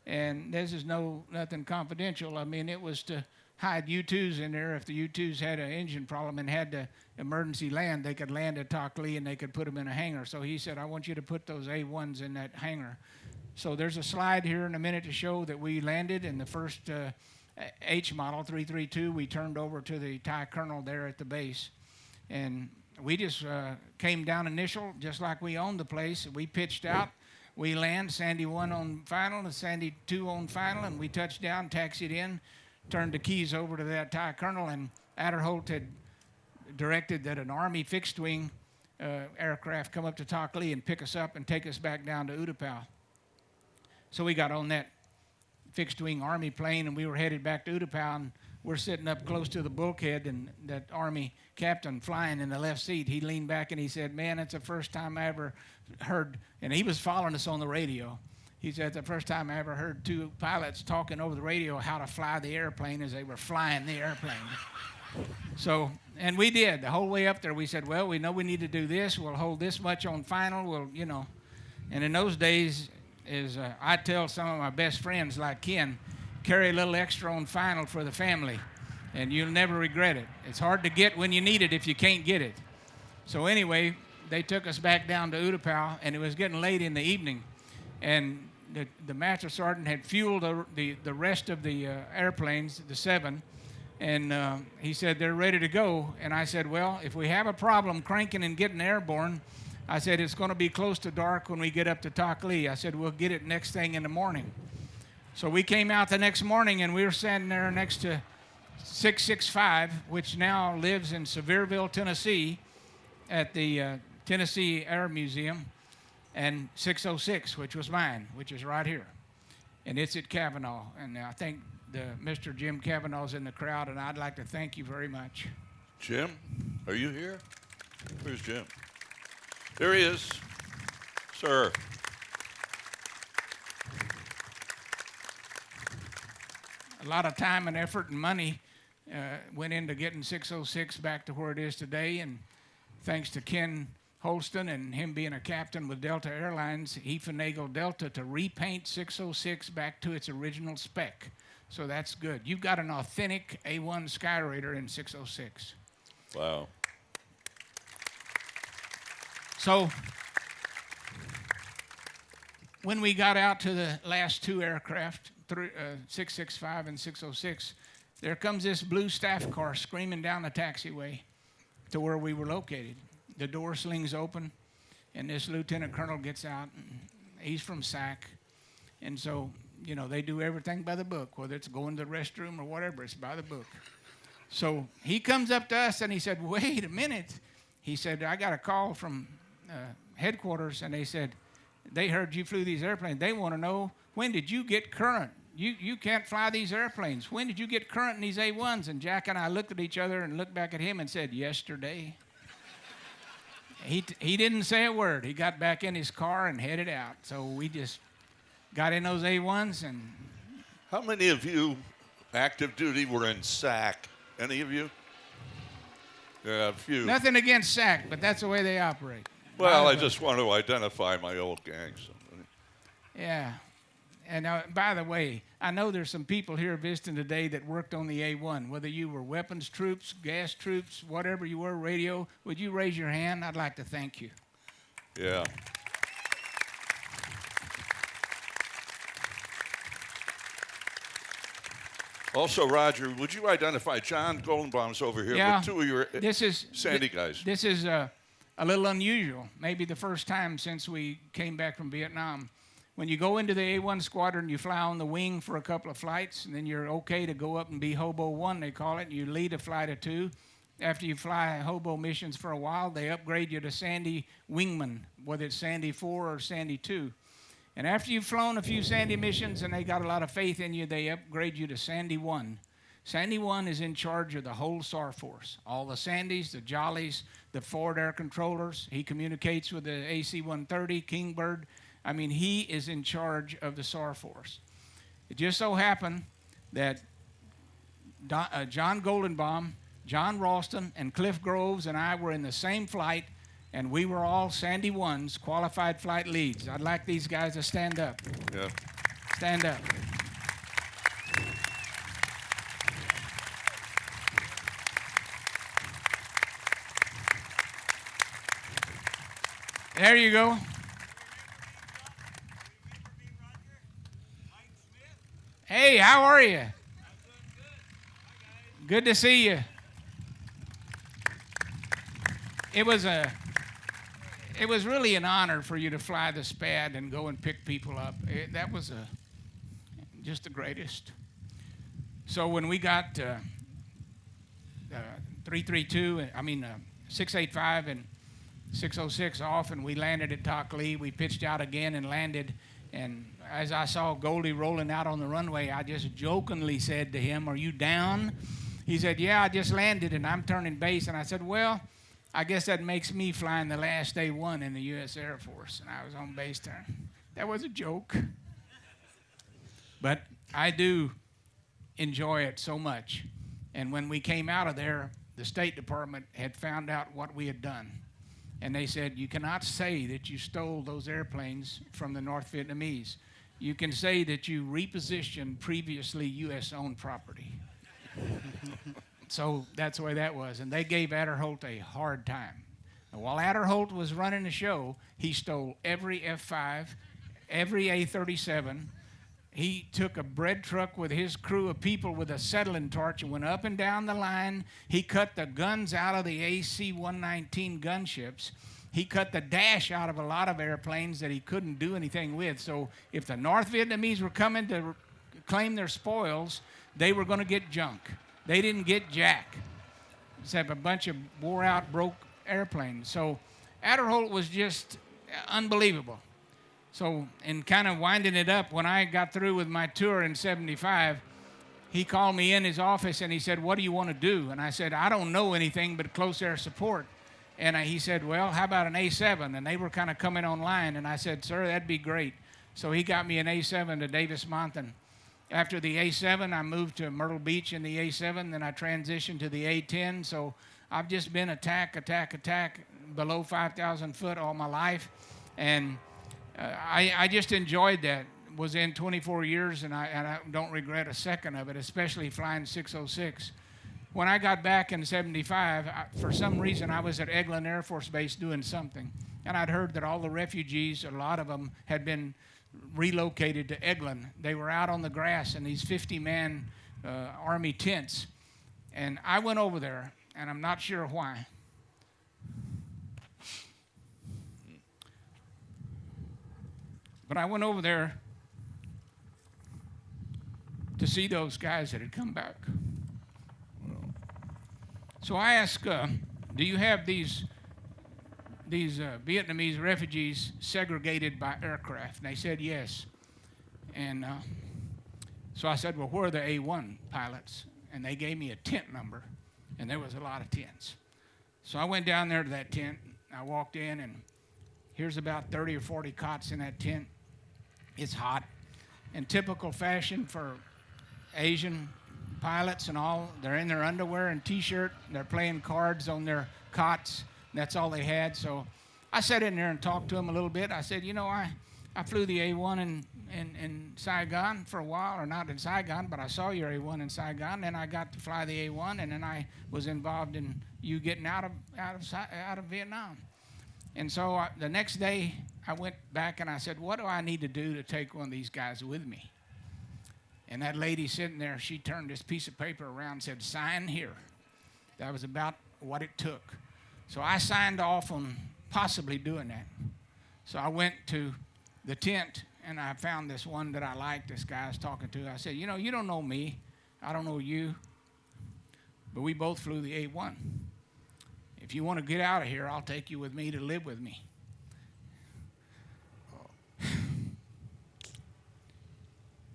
And this is nothing confidential. I mean, it was to hide U-2s in there. If the U-2s had an engine problem and had to emergency land, they could land at Takli and they could put them in a hangar. So he said, I want you to put those A1s in that hangar. So there's a slide here in a minute to show that we landed in the first H model 332. We turned over to the Thai colonel there at the base. And we just came down initial, just like we owned the place. We pitched out. We land, Sandy 1 on final and Sandy 2 on final, and we touched down, taxied in, turned the keys over to that Thai colonel, and Adderholt had directed that an Army fixed-wing aircraft come up to Takli and pick us up and take us back down to Utapao. So we got on that fixed-wing Army plane, and we were headed back to Utapao, and we're sitting up close to the bulkhead, and that Army captain flying in the left seat, he leaned back and he said, man, it's the first time I ever heard, and he was following us on the radio. He said, it's the first time I ever heard two pilots talking over the radio how to fly the airplane as they were flying the airplane. So, and we did. The whole way up there, we said, well, we know we need to do this. We'll hold this much on final. We'll, you know. And in those days, I tell some of my best friends like Ken, carry a little extra on final for the family, and you'll never regret it. It's hard to get when you need it if you can't get it. So anyway, they took us back down to Utapao, and it was getting late in the evening, and the master sergeant had fueled the rest of the airplanes, the 7, and he said, they're ready to go. And I said, well, if we have a problem cranking and getting airborne, I said, it's going to be close to dark when we get up to Takli. I said, we'll get it next thing in the morning. So we came out the next morning, and we were standing there next to 665, which now lives in Sevierville, Tennessee, at the Tennessee Air Museum, and 606, which was mine, which is right here. And it's at Cavanaugh. And I think Mr. Jim Cavanaugh's in the crowd, and I'd like to thank you very much. Jim, are you here? Where's Jim? There he is, sir. A lot of time and effort and money went into getting 606 back to where it is today, and thanks to Ken Holston and him being a captain with Delta Airlines, he finagled Delta to repaint 606 back to its original spec. So that's good. You've got an authentic A1 Skyraider in 606. Wow. So when we got out to the last 2 aircraft, 665 and 606, there comes this blue staff car screaming down the taxiway to where we were located. The door slings open, and this lieutenant colonel gets out. And he's from SAC, and so, you know, they do everything by the book, whether it's going to the restroom or whatever, it's by the book. So he comes up to us, and he said, wait a minute. He said, I got a call from headquarters, and they said, they heard you flew these airplanes. They want to know, when did you get current? you can't fly these airplanes. When did you get current in these A1s? And Jack and I looked at each other and looked back at him and said, yesterday. He didn't say a word. He got back in his car and headed out. So we just got in those A1s and... How many of you active duty were in SAC? Any of you? Yeah, a few. Nothing against SAC, but that's the way they operate. Well, I just want to identify my old gang. So. Yeah. And by the way, I know there's some people here visiting today that worked on the A1. Whether you were weapons troops, gas troops, whatever you were, radio, would you raise your hand? I'd like to thank you. Yeah. Also, Roger, would you identify John Goldenbaum's over here with two of your Sandy guys? This is a little unusual. Maybe the first time since we came back from Vietnam. When you go into the A1 squadron, you fly on the wing for a couple of flights, and then you're okay to go up and be Hobo 1, they call it. You lead a flight of 2. After you fly Hobo missions for a while, they upgrade you to Sandy Wingman, whether it's Sandy 4 or Sandy 2. And after you've flown a few Sandy missions and they got a lot of faith in you, they upgrade you to Sandy 1. Sandy 1 is in charge of the whole SAR force, all the Sandys, the Jollies, the forward air controllers. He communicates with the AC-130, Kingbird. I mean, he is in charge of the SAR force. It just so happened that John Goldenbaum, John Ralston, and Cliff Groves and I were in the same flight, and we were all Sandy 1s, qualified flight leads. I'd like these guys to stand up. Yeah. Stand up. There you go. Hey, how are you? Good to see you. It was really an honor for you to fly the SPAD and go and pick people up. That was just the greatest. So when we got 685 and 606 off, and we landed at Tok Lee, we pitched out again and landed. And as I saw Goldie rolling out on the runway, I just jokingly said to him, "Are you down?" He said, "Yeah, I just landed and I'm turning base." And I said, "Well, I guess that makes me flying the last A1 in the U.S. Air Force." And I was on base turn. That was a joke. But I do enjoy it so much. And when we came out of there, the State Department had found out what we had done. And they said, "You cannot say that you stole those airplanes from the North Vietnamese. You can say that you repositioned previously U.S.-owned property." So that's the way that was. And they gave Adderholt a hard time. And while Adderholt was running the show, he stole every F-5, every A-37. He took a bread truck with his crew of people with a acetylene torch and went up and down the line. He cut the guns out of the AC-119 gunships. He cut the dash out of a lot of airplanes that he couldn't do anything with. So if the North Vietnamese were coming to claim their spoils, they were going to get junk. They didn't get jack, except a bunch of wore-out, broke airplanes. So Adderholt was just unbelievable. So in kind of winding it up, when I got through with my tour in '75, he called me in his office and he said, "What do you want to do?" And I said, "I don't know anything but close air support." And he said, "Well, how about an A7?" And they were kind of coming online. And I said, "Sir, that'd be great." So he got me an A7 to Davis-Monthan. After the A7, I moved to Myrtle Beach in the A7. Then I transitioned to the A10. So I've just been attack below 5,000 foot all my life. And I just enjoyed that. Was in 24 years, and I don't regret a second of it, especially flying 606. When I got back in '75, for some reason, I was at Eglin Air Force Base doing something. And I'd heard that all the refugees, a lot of them, had been relocated to Eglin. They were out on the grass in these 50-man Army tents. And I went over there, and I'm not sure why. But I went over there to see those guys that had come back. So I asked, do you have these Vietnamese refugees segregated by aircraft? And they said yes. And So I said, well, where are the A1 pilots? And they gave me a tent number, and there was a lot of tents. So I went down there to that tent. I walked in, and here's about 30 or 40 cots in that tent. It's hot. In typical fashion for Asian pilots and all, they're in their underwear and T-shirt. They're playing cards on their cots. That's all they had. So I sat in there and talked to them a little bit. I said, you know, I flew the A1 in Saigon for a while, or not in Saigon, but I saw your A1 in Saigon. Then I got to fly the A1, and then I was involved in you getting out of Vietnam. And so the next day, I went back and I said, what do I need to do to take one of these guys with me? And that lady sitting there, she turned this piece of paper around and said, sign here. That was about what it took. So I signed off on possibly doing that. So I went to the tent, and I found this one that I liked, this guy I was talking to. I said, you know, you don't know me. I don't know you. But we both flew the A1. If you want to get out of here, I'll take you with me to live with me.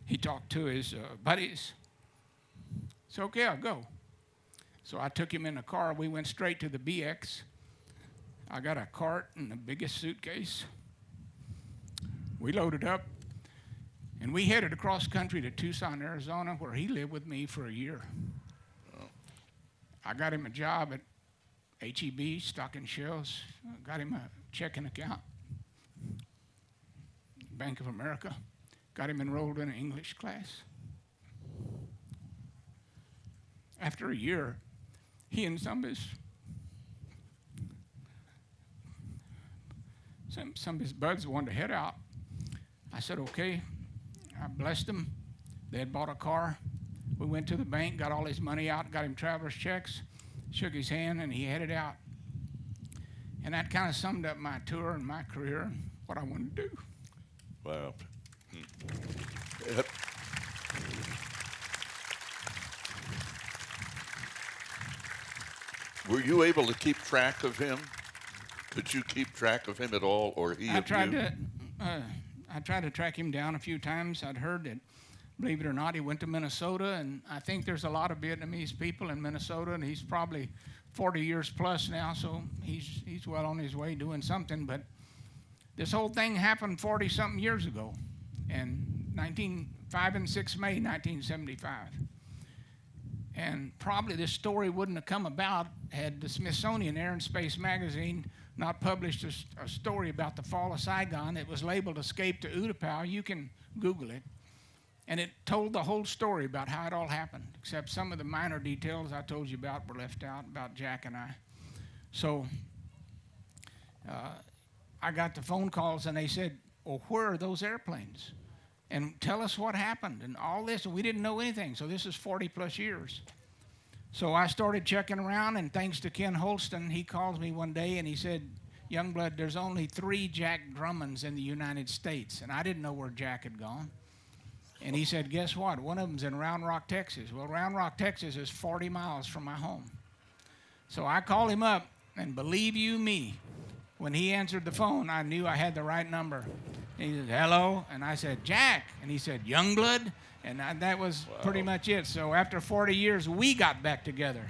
He talked to his buddies. It's okay, I'll go. So I took him in the car. We went straight to the BX. I got a cart and the biggest suitcase. We loaded up, and we headed across country to Tucson, Arizona, where he lived with me for a year. I got him a job at HEB, stocking shelves. Got him a checking account, Bank of America. Got him enrolled in an English class. After a year, he and some of his buds wanted to head out. I said, okay. I blessed them. They had bought a car. We went to the bank, got all his money out, got him traveler's checks, shook his hand, and he headed out. And that kind of summed up my tour and my career and what I wanted to do. Wow. Yep. Were you able to keep track of him? Could you keep track of him at all, or he I of tried you? I tried to track him down a few times. I'd heard that, believe it or not, he went to Minnesota, and I think there's a lot of Vietnamese people in Minnesota, and he's probably 40 years plus now, so he's well on his way doing something. But this whole thing happened 40-something years ago, in 5 and 6 May 1975. And probably this story wouldn't have come about had the Smithsonian Air and Space Magazine not published a story about the fall of Saigon. It was labeled Escape to Utapao. You can Google it. And it told the whole story about how it all happened, except some of the minor details I told you about were left out, about Jack and I. So I got the phone calls, and they said, well, where are those airplanes? And tell us what happened, and all this. And we didn't know anything, so this is 40-plus years. So I started checking around, and thanks to Ken Holston, he calls me one day, and he said, Youngblood, there's only 3 Jack Drummonds in the United States. And I didn't know where Jack had gone. And he said, guess what? One of them's in Round Rock, Texas. Well, Round Rock, Texas is 40 miles from my home. So I called him up, and believe you me, when he answered the phone, I knew I had the right number. And he said, hello? And I said, Jack. And he said, Youngblood? And that was pretty much it. So after 40 years, we got back together.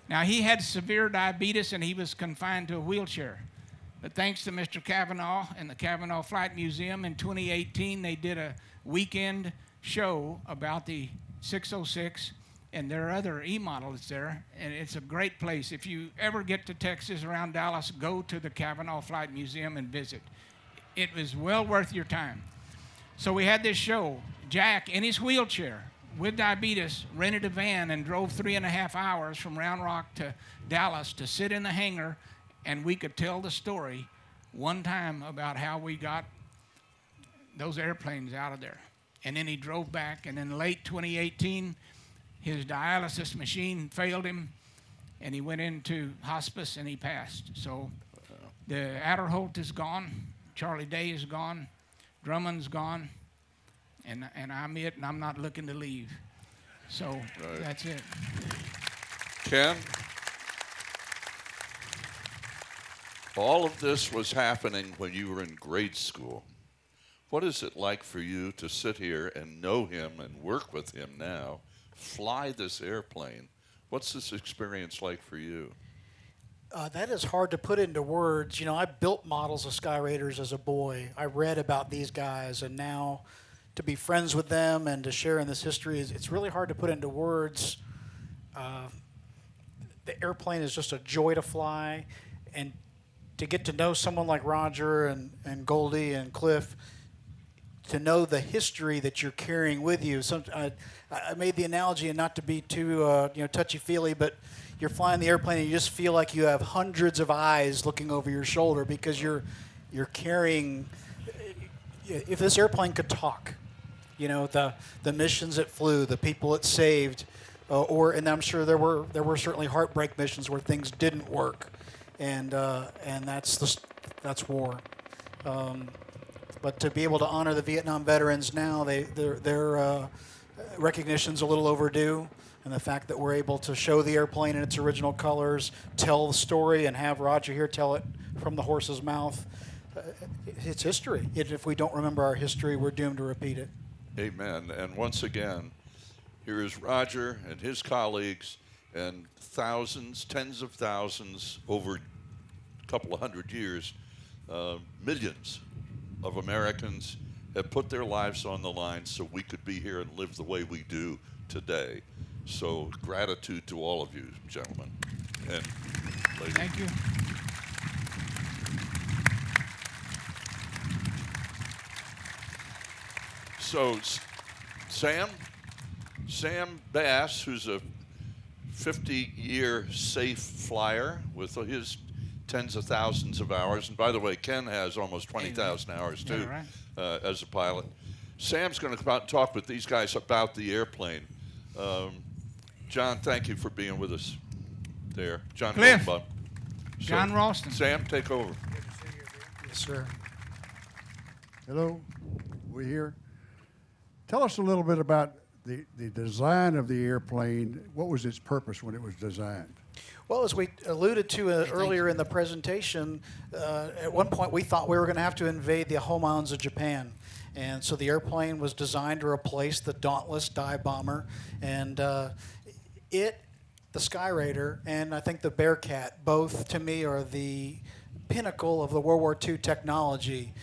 Now, he had severe diabetes, and he was confined to a wheelchair. But thanks to Mr. Cavanaugh and the Cavanaugh Flight Museum, in 2018, they did a weekend show about the 606, and there are other E-models there, and it's a great place. If you ever get to Texas, around Dallas, go to the Cavanaugh Flight Museum and visit. It was well worth your time. So we had this show. Jack, in his wheelchair, with diabetes, rented a van and drove 3.5 hours from Round Rock to Dallas to sit in the hangar, and we could tell the story one time about how we got those airplanes out of there. And then he drove back, and in late 2018, his dialysis machine failed him, and he went into hospice, and he passed. So the Adderholt is gone, Charlie Day is gone, Drummond's gone, and I'm it, and I'm not looking to leave. So that's it. Ken, all of this was happening when you were in grade school. What is it like for you to sit here and know him and work with him now, fly this airplane? What's this experience like for you? That is hard to put into words. You know, I built models of Skyraiders as a boy. I read about these guys, and now to be friends with them and to share in this history, it's really hard to put into words. The airplane is just a joy to fly, and to get to know someone like Roger and Goldie and Cliff, to know the history that you're carrying with you. I made the analogy, and not to be too touchy-feely, but you're flying the airplane and you just feel like you have hundreds of eyes looking over your shoulder because you're carrying. If this airplane could talk, you know, the missions it flew, the people it saved, and I'm sure there were certainly heartbreak missions where things didn't work, and that's war. But to be able to honor the Vietnam veterans now, their recognition's a little overdue. And the fact that we're able to show the airplane in its original colors, tell the story, and have Roger here tell it from the horse's mouth, it's history. If we don't remember our history, we're doomed to repeat it. Amen. And once again, here is Roger and his colleagues and thousands, tens of thousands, over a couple of hundred years, millions of Americans have put their lives on the line so we could be here and live the way we do today. So gratitude to all of you, gentlemen and ladies. Thank you. So Sam Bass, who's a 50-year safe flyer with his tens of thousands of hours, and by the way, Ken has almost 20,000 hours too, right. As a pilot. Sam's going to come out and talk with these guys about the airplane. John, thank you for being with us there. John Cliff. Goldbach. John Ralston. Sam, take over. Yes, sir. Hello, we here. Tell us a little bit about the design of the airplane. What was its purpose when it was designed? Well, as we alluded to earlier in the presentation, at one point we thought we were going to have to invade the home islands of Japan. And so the airplane was designed to replace the Dauntless dive bomber. And the Skyraider, and I think the Bearcat, both to me are the pinnacle of the World War II technology.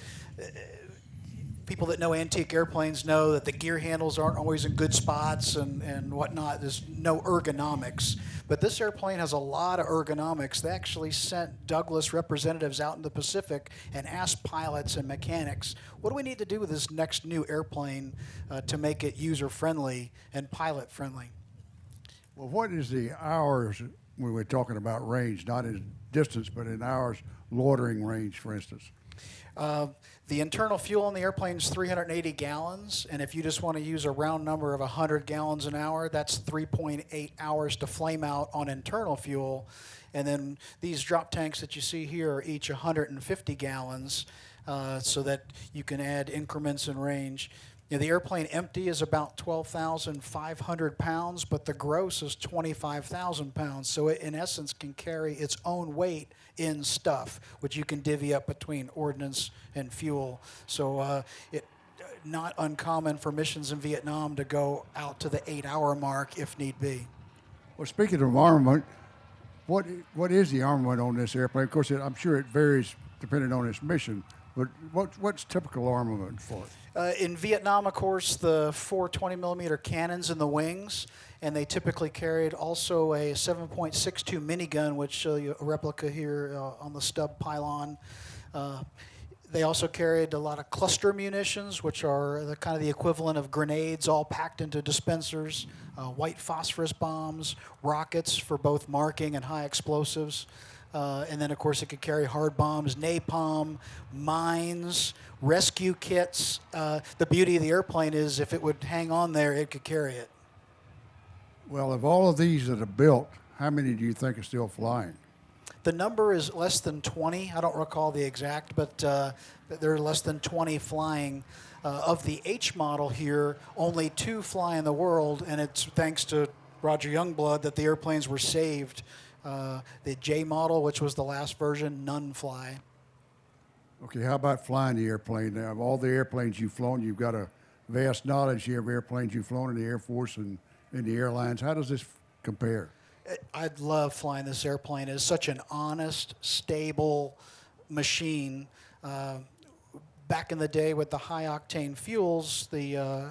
People that know antique airplanes know that the gear handles aren't always in good spots and whatnot. There's no ergonomics. But this airplane has a lot of ergonomics. They actually sent Douglas representatives out in the Pacific and asked pilots and mechanics, what do we need to do with this next new airplane to make it user-friendly and pilot-friendly? Well, what is the hours when we're talking about range, not in distance, but in hours loitering range, for instance? The internal fuel in the airplane is 380 gallons, and if you just want to use a round number of 100 gallons an hour, that's 3.8 hours to flame out on internal fuel. And then these drop tanks that you see here are each 150 gallons, so that you can add increments in range. You know, the airplane empty is about 12,500 pounds, but the gross is 25,000 pounds. So it, in essence, can carry its own weight in stuff, which you can divvy up between ordnance and fuel. So it not uncommon for missions in Vietnam to go out to the 8-hour mark if need be. Well, speaking of armament, what is the armament on this airplane? Of course, I'm sure it varies depending on its mission, but what's typical armament for it? In Vietnam, of course, the 420 millimeter cannons in the wings, and they typically carried also a 7.62 minigun, which show you a replica here on the stub pylon. They also carried a lot of cluster munitions, which are the kind of the equivalent of grenades, all packed into dispensers, white phosphorus bombs, rockets for both marking and high explosives. And then, of course, it could carry hard bombs, napalm, mines, rescue kits. The beauty of the airplane is if it would hang on there, it could carry it. Well, of all of these that are built, how many do you think are still flying? The number is less than 20. I don't recall the exact, but there are less than 20 flying. Of the H model here, only 2 fly in the world, and it's thanks to Roger Youngblood that the airplanes were saved. The J model, which was the last version, none fly. Okay, how about flying the airplane? Now, of all the airplanes you've flown, you've got a vast knowledge here of airplanes you've flown in the Air Force and in the airlines. How does this compare? I'd love flying this airplane. It's such an honest, stable machine. Back in the day with the high-octane fuels, the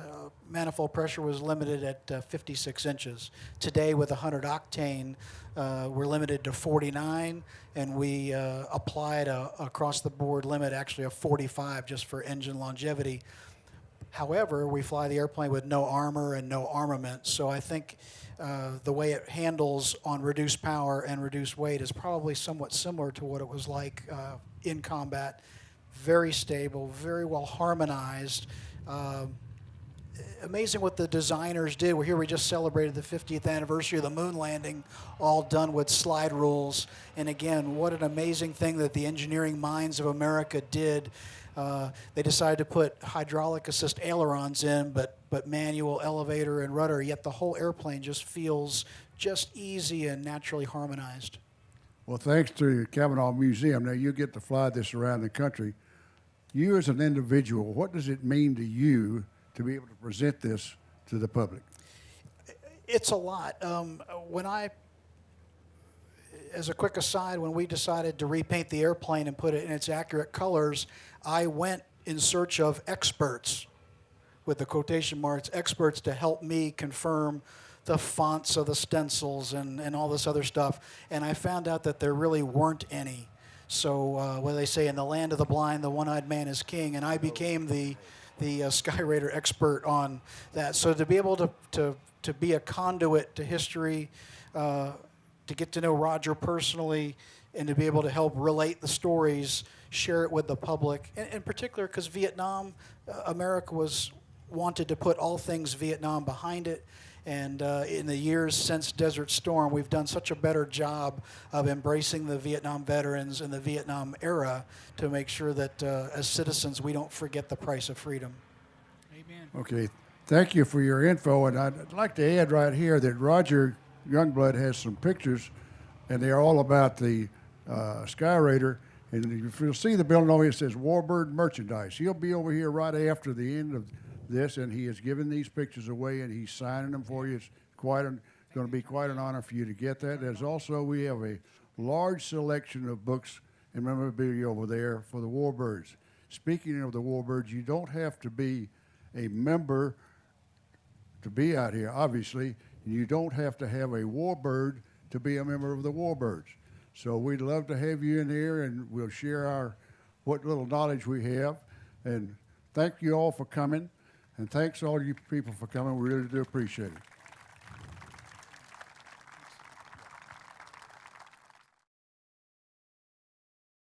manifold pressure was limited at 56 inches. Today with 100 octane, we're limited to 49, and we applied a across-the-board limit, actually of 45, just for engine longevity. However, we fly the airplane with no armor and no armament, so I think the way it handles on reduced power and reduced weight is probably somewhat similar to what it was like in combat. Very stable, very well harmonized. Amazing what the designers did. We're here, we just celebrated the 50th anniversary of the moon landing, all done with slide rules. And again, what an amazing thing that the engineering minds of America did. They decided to put hydraulic assist ailerons in, but manual elevator and rudder, yet the whole airplane just feels just easy and naturally harmonized. Well, thanks to the Cavanaugh Museum, now you get to fly this around the country. You as an individual, what does it mean to you to be able to present this to the public? It's a lot. As a quick aside, when we decided to repaint the airplane and put it in its accurate colors, I went in search of experts, with the quotation marks, experts to help me confirm the fonts of the stencils and all this other stuff. And I found out that there really weren't any. So what do they say, in the land of the blind, the one-eyed man is king, and I became the Skyraider expert on that. So to be able to be a conduit to history, to get to know Roger personally, and to be able to help relate the stories, share it with the public, and in particular because Vietnam, America wanted to put all things Vietnam behind it. And in the years since Desert Storm, we've done such a better job of embracing the Vietnam veterans and the Vietnam era to make sure that as citizens we don't forget the price of freedom. Amen. Okay, thank you for your info. And I'd like to add right here that Roger Youngblood has some pictures, and they're all about the Skyraider. And if you'll see the building over here, it says Warbird Merchandise. He'll be over here right after the end of this, and he has given these pictures away, and he's signing them for you. It's going to be quite an honor for you to get that. There's also, we have a large selection of books and memorabilia over there for the Warbirds. Speaking of the Warbirds, you don't have to be a member to be out here, obviously. You don't have to have a Warbird to be a member of the Warbirds. So we'd love to have you in here, and we'll share what little knowledge we have. And thank you all for coming. And thanks all you people for coming. We really do appreciate it.